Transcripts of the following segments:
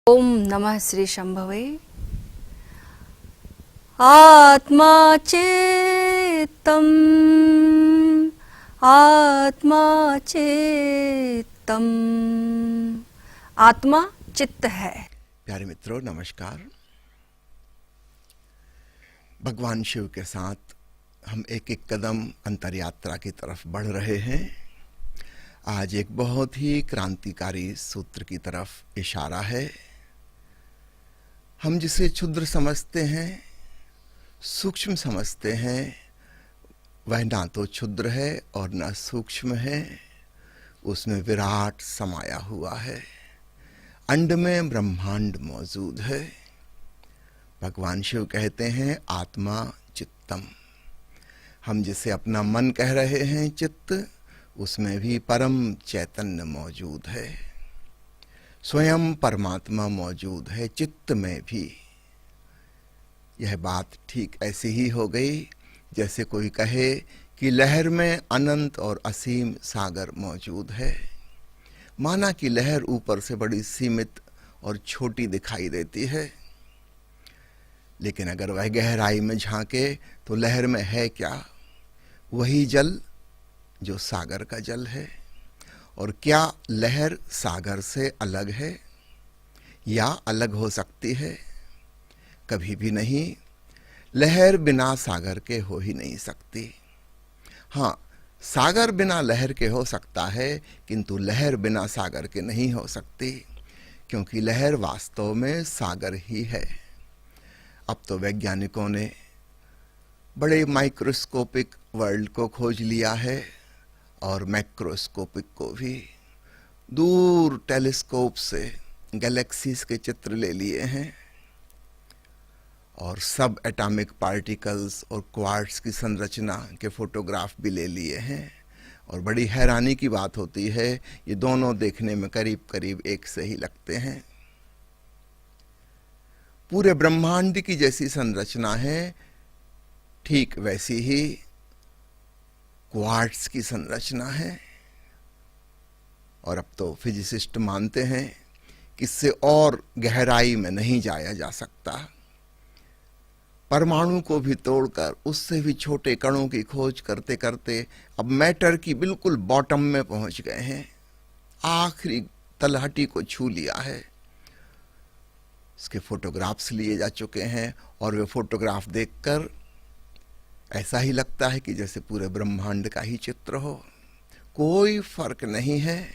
ओम नमः श्री शंभवे। आत्मा चेत्तम आत्मा चेत्तम। आत्मा चित्त है। प्यारे मित्रों नमस्कार। भगवान शिव के साथ हम एक एक कदम अंतर यात्रा की तरफ बढ़ रहे हैं। आज एक बहुत ही क्रांतिकारी सूत्र की तरफ इशारा है। हम जिसे क्षुद्र समझते हैं, सूक्ष्म समझते हैं, वह ना तो क्षुद्र है और ना सूक्ष्म है। उसमें विराट समाया हुआ है। अंड में ब्रह्मांड मौजूद है। भगवान शिव कहते हैं आत्मा चित्तम। हम जिसे अपना मन कह रहे हैं चित्त, उसमें भी परम चैतन्य मौजूद है। स्वयं परमात्मा मौजूद है चित्त में भी। यह बात ठीक ऐसी ही हो गई जैसे कोई कहे कि लहर में अनंत और असीम सागर मौजूद है। माना कि लहर ऊपर से बड़ी सीमित और छोटी दिखाई देती है, लेकिन अगर वह गहराई में झांके तो लहर में है क्या? वही जल जो सागर का जल है। और क्या लहर सागर से अलग है या अलग हो सकती है? कभी भी नहीं। लहर बिना सागर के हो ही नहीं सकती। हाँ, सागर बिना लहर के हो सकता है, किंतु लहर बिना सागर के नहीं हो सकती, क्योंकि लहर वास्तव में सागर ही है। अब तो वैज्ञानिकों ने बड़े माइक्रोस्कोपिक वर्ल्ड को खोज लिया है और मैक्रोस्कोपिक को भी। दूर टेलीस्कोप से गैलेक्सीज के चित्र ले लिए हैं और सब एटॉमिक पार्टिकल्स और क्वार्ट्स की संरचना के फोटोग्राफ भी ले लिए हैं। और बड़ी हैरानी की बात होती है, ये दोनों देखने में करीब करीब एक से ही लगते हैं। पूरे ब्रह्मांड की जैसी संरचना है, ठीक वैसी ही क्वार्ट्स की संरचना है। और अब तो फिजिसिस्ट मानते हैं कि इससे और गहराई में नहीं जाया जा सकता। परमाणु को भी तोड़कर उससे भी छोटे कणों की खोज करते करते अब मैटर की बिल्कुल बॉटम में पहुंच गए हैं। आखिरी तलहटी को छू लिया है। इसके फोटोग्राफ्स लिए जा चुके हैं और वे फोटोग्राफ देखकर ऐसा ही लगता है कि जैसे पूरे ब्रह्मांड का ही चित्र हो। कोई फर्क नहीं है।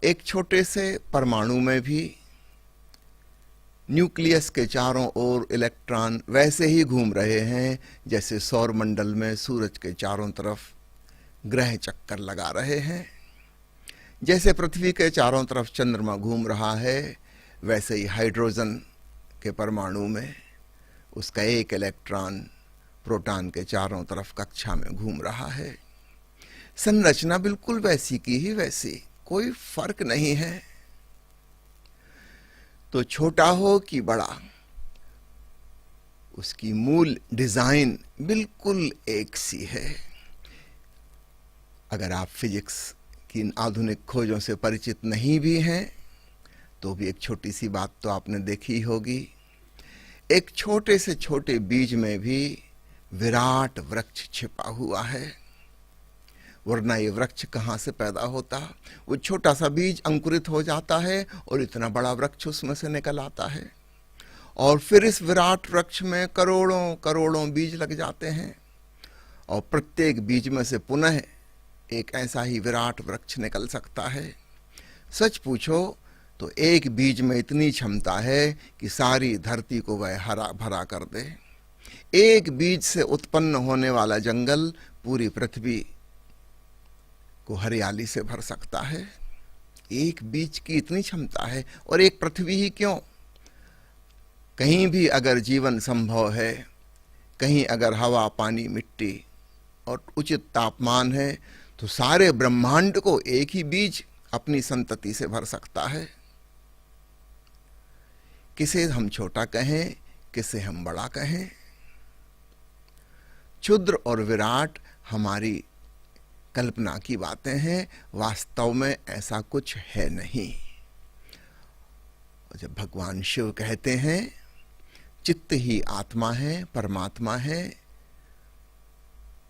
एक छोटे से परमाणु में भी न्यूक्लियस के चारों ओर इलेक्ट्रॉन वैसे ही घूम रहे हैं जैसे सौर मंडल में सूरज के चारों तरफ ग्रह चक्कर लगा रहे हैं। जैसे पृथ्वी के चारों तरफ चंद्रमा घूम रहा है, वैसे ही हाइड्रोजन के परमाणु में उसका एक इलेक्ट्रॉन प्रोटॉन के चारों तरफ कक्षा में घूम रहा है। संरचना बिल्कुल वैसी की ही वैसी, कोई फर्क नहीं है। तो छोटा हो कि बड़ा, उसकी मूल डिजाइन बिल्कुल एक सी है। अगर आप फिजिक्स की इन आधुनिक खोजों से परिचित नहीं भी हैं, तो भी एक छोटी सी बात तो आपने देखी होगी। एक छोटे से छोटे बीज में भी विराट वृक्ष छिपा हुआ है, वरना ये वृक्ष कहाँ से पैदा होता? वो छोटा सा बीज अंकुरित हो जाता है और इतना बड़ा वृक्ष उसमें से निकल आता है। और फिर इस विराट वृक्ष में करोड़ों करोड़ों बीज लग जाते हैं और प्रत्येक बीज में से पुनः एक ऐसा ही विराट वृक्ष निकल सकता है। सच पूछो तो एक बीज में इतनी क्षमता है कि सारी धरती को वह हरा भरा कर दे। एक बीज से उत्पन्न होने वाला जंगल पूरी पृथ्वी को हरियाली से भर सकता है। एक बीज की इतनी क्षमता है। और एक पृथ्वी ही क्यों, कहीं भी अगर जीवन संभव है, कहीं अगर हवा पानी मिट्टी और उचित तापमान है, तो सारे ब्रह्मांड को एक ही बीज अपनी संतति से भर सकता है। किसे हम छोटा कहें, किसे हम बड़ा कहें। क्षुद्र और विराट हमारी कल्पना की बातें हैं, वास्तव में ऐसा कुछ है नहीं। जब भगवान शिव कहते हैं चित्त ही आत्मा है, परमात्मा है,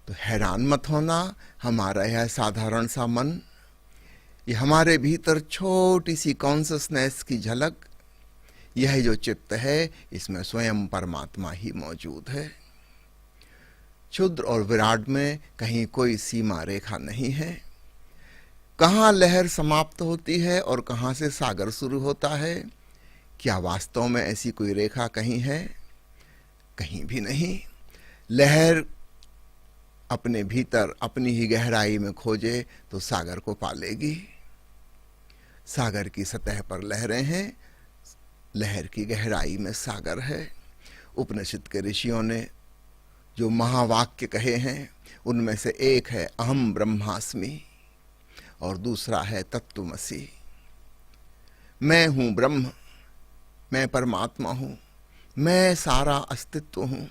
तो हैरान मत होना। हमारा यह साधारण सा मन, ये हमारे भीतर छोटी सी कॉन्शसनेस की झलक, यह जो चित्त है, इसमें स्वयं परमात्मा ही मौजूद है। क्षुद्र और विराट में कहीं कोई सीमा रेखा नहीं है। कहाँ लहर समाप्त होती है और कहाँ से सागर शुरू होता है, क्या वास्तव में ऐसी कोई रेखा कहीं है? कहीं भी नहीं। लहर अपने भीतर अपनी ही गहराई में खोजे तो सागर को पालेगी। सागर की सतह पर लहरें हैं, लहर की गहराई में सागर है। उपनिषद के ऋषियों ने जो महावाक्य कहे हैं, उनमें से एक है अहम ब्रह्मास्मि और दूसरा है तत्त्वमसि। मैं हूं ब्रह्म, मैं परमात्मा हूं, मैं सारा अस्तित्व हूं।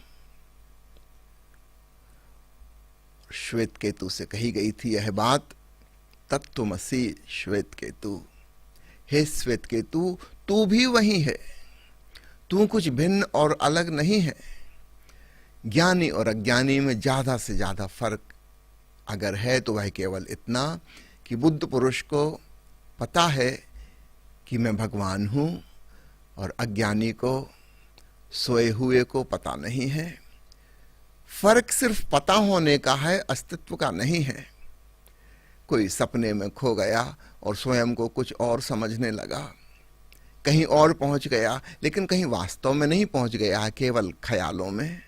श्वेत केतु से कही गई थी यह बात, तत्त्वमसि श्वेत केतु। हे श्वेत केतु, तू भी वही है, तू कुछ भिन्न और अलग नहीं है। ज्ञानी और अज्ञानी में ज्यादा से ज्यादा फर्क अगर है तो वह केवल इतना कि बुद्ध पुरुष को पता है कि मैं भगवान हूं, और अज्ञानी को, सोए हुए को पता नहीं है। फर्क सिर्फ पता होने का है, अस्तित्व का नहीं है। कोई सपने में खो गया और स्वयं को कुछ और समझने लगा, कहीं और पहुंच गया, लेकिन कहीं वास्तव में नहीं पहुंच गया, केवल ख्यालों में।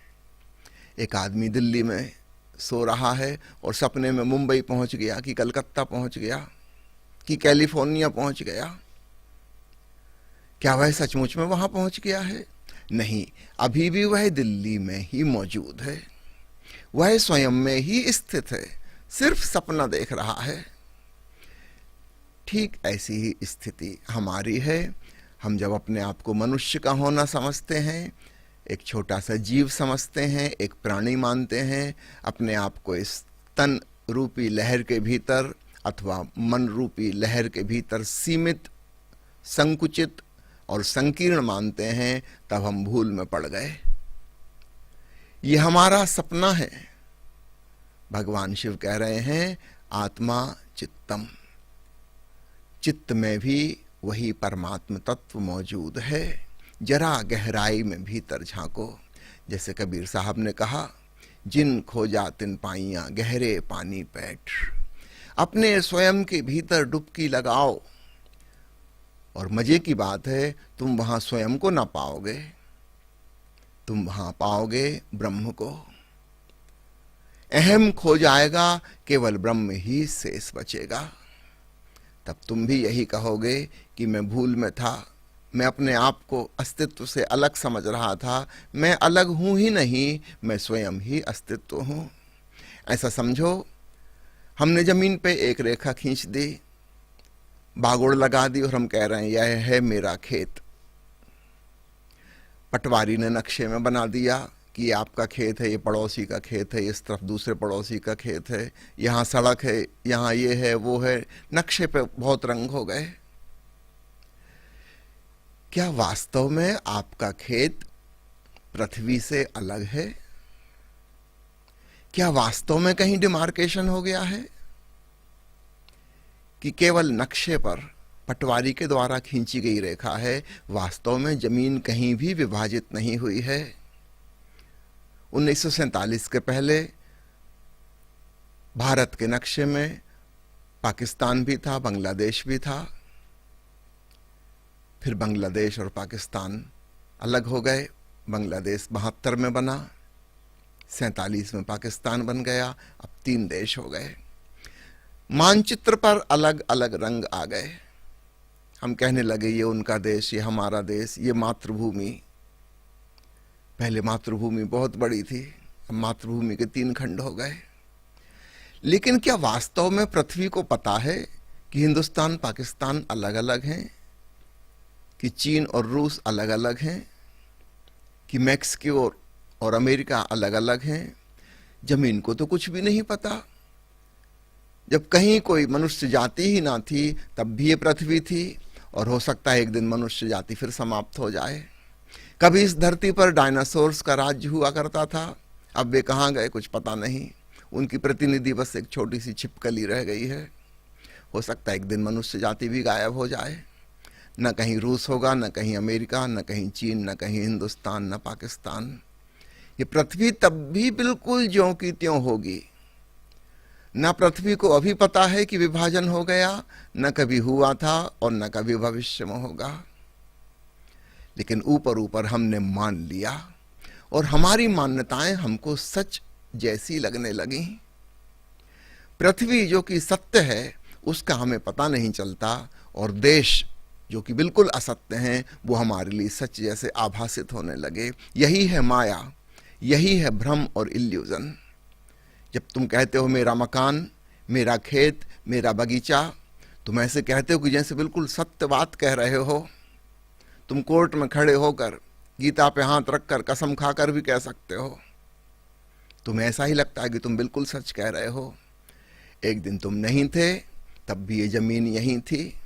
एक आदमी दिल्ली में सो रहा है और सपने में मुंबई पहुंच गया, कि कलकत्ता पहुंच गया, कि कैलिफोर्निया पहुंच गया। क्या वह सचमुच में वहां पहुंच गया है? नहीं, अभी भी वह दिल्ली में ही मौजूद है, वह स्वयं में ही स्थित है, सिर्फ सपना देख रहा है। ठीक ऐसी ही स्थिति हमारी है। हम जब अपने आप को मनुष्य का होना समझते हैं, एक छोटा सा जीव समझते हैं, एक प्राणी मानते हैं, अपने आप को इस तन रूपी लहर के भीतर अथवा मन रूपी लहर के भीतर सीमित, संकुचित और संकीर्ण मानते हैं, तब हम भूल में पड़ गए। ये हमारा सपना है। भगवान शिव कह रहे हैं आत्मा चित्तम, चित्त में भी वही परमात्म तत्व मौजूद है। जरा गहराई में भीतर झांको। जैसे कबीर साहब ने कहा, जिन खोजा तिन पाइयां गहरे पानी पैठ। अपने स्वयं के भीतर डुबकी लगाओ, और मजे की बात है, तुम वहां स्वयं को ना पाओगे, तुम वहां पाओगे ब्रह्म को। अहम खो जाएगा, केवल ब्रह्म ही शेष बचेगा। तब तुम भी यही कहोगे कि मैं भूल में था, मैं अपने आप को अस्तित्व से अलग समझ रहा था, मैं अलग हूं ही नहीं, मैं स्वयं ही अस्तित्व हूं। ऐसा समझो, हमने जमीन पे एक रेखा खींच दी, बागोड़ लगा दी, और हम कह रहे हैं यह है मेरा खेत। पटवारी ने नक्शे में बना दिया कि ये आपका खेत है, ये पड़ोसी का खेत है, इस तरफ दूसरे पड़ोसी का खेत है, यहाँ सड़क है, यहाँ ये है, वो है। नक्शे पे बहुत रंग हो गए। क्या वास्तव में आपका खेत पृथ्वी से अलग है? क्या वास्तव में कहीं डिमार्केशन हो गया है, कि केवल नक्शे पर पटवारी के द्वारा खींची गई रेखा है? वास्तव में जमीन कहीं भी विभाजित नहीं हुई है। 1947 के पहले भारत के नक्शे में पाकिस्तान भी था, बांग्लादेश भी था। फिर बांग्लादेश और पाकिस्तान अलग हो गए। बांग्लादेश 72 में बना, 47 में पाकिस्तान बन गया। अब 3 देश हो गए। मानचित्र पर अलग अलग रंग आ गए। हम कहने लगे ये उनका देश, ये हमारा देश, ये मातृभूमि। पहले मातृभूमि बहुत बड़ी थी, अब मातृभूमि के 3 खंड हो गए। लेकिन क्या वास्तव में पृथ्वी को पता है कि हिंदुस्तान पाकिस्तान अलग अलग हैं, कि चीन और रूस अलग अलग हैं, कि मैक्सिको और अमेरिका अलग अलग हैं? जमीन को तो कुछ भी नहीं पता। जब कहीं कोई मनुष्य जाति ही ना थी, तब भी ये पृथ्वी थी, और हो सकता है एक दिन मनुष्य जाति फिर समाप्त हो जाए। कभी इस धरती पर डायनासोर्स का राज्य हुआ करता था, अब वे कहाँ गए कुछ पता नहीं। उनकी प्रतिनिधि बस एक छोटी सी छिपकली रह गई है। हो सकता है एक दिन मनुष्य जाति भी गायब हो जाए। न कहीं रूस होगा, न कहीं अमेरिका, न कहीं चीन, न कहीं हिंदुस्तान, न पाकिस्तान। ये पृथ्वी तब भी बिल्कुल ज्यों की त्यों होगी। न पृथ्वी को अभी पता है कि विभाजन हो गया, न कभी हुआ था और न कभी भविष्य में होगा। लेकिन ऊपर ऊपर हमने मान लिया और हमारी मान्यताएं हमको सच जैसी लगने लगी। पृथ्वी जो कि सत्य है उसका हमें पता नहीं चलता, और देश जो कि बिल्कुल असत्य हैं वो हमारे लिए सच जैसे आभासित होने लगे। यही है माया, यही है भ्रम और इल्यूजन। जब तुम कहते हो मेरा मकान, मेरा खेत, मेरा बगीचा, तुम ऐसे कहते हो कि जैसे बिल्कुल सत्य बात कह रहे हो। तुम कोर्ट में खड़े होकर गीता पे हाथ रखकर कसम खाकर भी कह सकते हो। तुम्हें ऐसा ही लगता है कि तुम बिल्कुल सच कह रहे हो। एक दिन तुम नहीं थे, तब भी ये जमीन यहीं थी।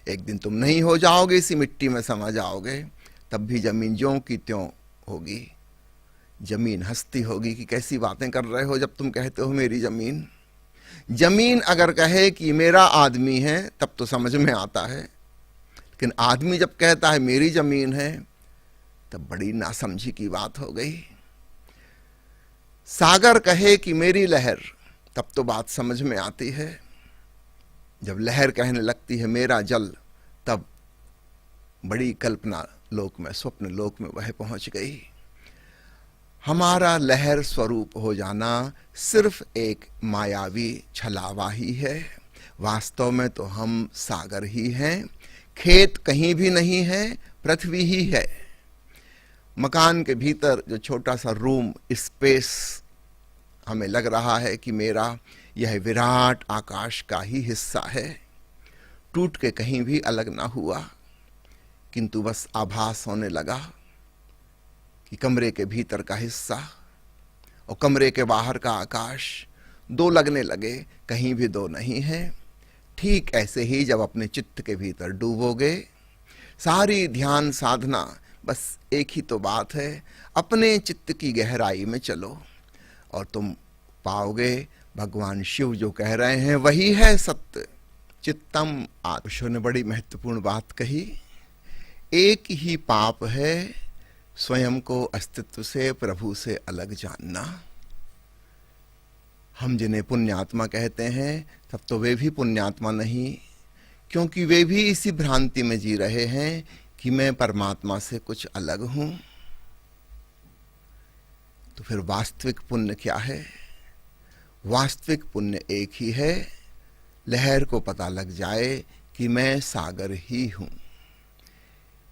एक दिन तुम नहीं हो जाओगे, इसी मिट्टी में समा जाओगे, तब भी जमीन ज्यों की त्यों होगी। जमीन हंसती होगी कि कैसी बातें कर रहे हो जब तुम कहते हो मेरी जमीन। जमीन अगर कहे कि मेरा आदमी है तब तो समझ में आता है, लेकिन आदमी जब कहता है मेरी जमीन है तब बड़ी नासमझी की बात हो गई। सागर कहे कि मेरी लहर, तब तो बात समझ में आती है। जब लहर कहने लगती है मेरा जल, तब बड़ी कल्पना लोक में, स्वप्न लोक में वह पहुंच गई। हमारा लहर स्वरूप हो जाना सिर्फ एक मायावी छलावा ही है। वास्तव में तो हम सागर ही हैं। खेत कहीं भी नहीं है, पृथ्वी ही है। मकान के भीतर जो छोटा सा रूम, स्पेस हमें लग रहा है कि मेरा, यह विराट आकाश का ही हिस्सा है। टूट के कहीं भी अलग ना हुआ, किंतु बस आभास होने लगा कि कमरे के भीतर का हिस्सा और कमरे के बाहर का आकाश दो लगने लगे, कहीं भी दो नहीं है। ठीक ऐसे ही जब अपने चित्त के भीतर डूबोगे, सारी ध्यान साधना बस एक ही तो बात है, अपने चित्त की गहराई में चलो और तुम पाओगे भगवान शिव जो कह रहे हैं वही है सत्य। चित्तम आत्मशो ने बड़ी महत्वपूर्ण बात कही। एक ही पाप है स्वयं को अस्तित्व से, प्रभु से अलग जानना। हम जिन्हें पुण्यात्मा कहते हैं तब तो वे भी पुण्यात्मा नहीं, क्योंकि वे भी इसी भ्रांति में जी रहे हैं कि मैं परमात्मा से कुछ अलग हूं। तो फिर वास्तविक पुण्य क्या है? वास्तविक पुण्य एक ही है, लहर को पता लग जाए कि मैं सागर ही हूं।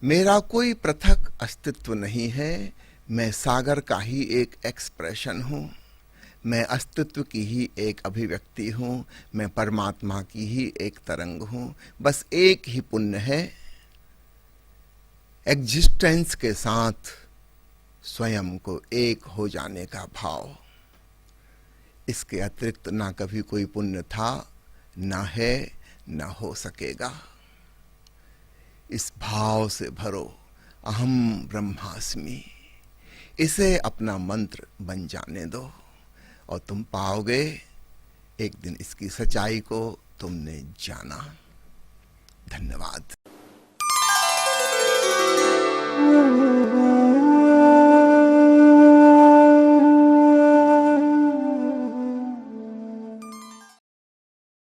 मेरा कोई पृथक अस्तित्व नहीं है, मैं सागर का ही एक एक्सप्रेशन हूं। मैं अस्तित्व की ही एक अभिव्यक्ति हूं, मैं परमात्मा की ही एक तरंग हूं। बस एक ही पुण्य है, एग्जिस्टेंस के साथ स्वयं को एक हो जाने का भाव। इसके अतिरिक्त ना कभी कोई पुण्य था, ना है, ना हो सकेगा। इस भाव से भरो, अहम ब्रह्मास्मि, इसे अपना मंत्र बन जाने दो और तुम पाओगे एक दिन इसकी सच्चाई को तुमने जाना। धन्यवाद।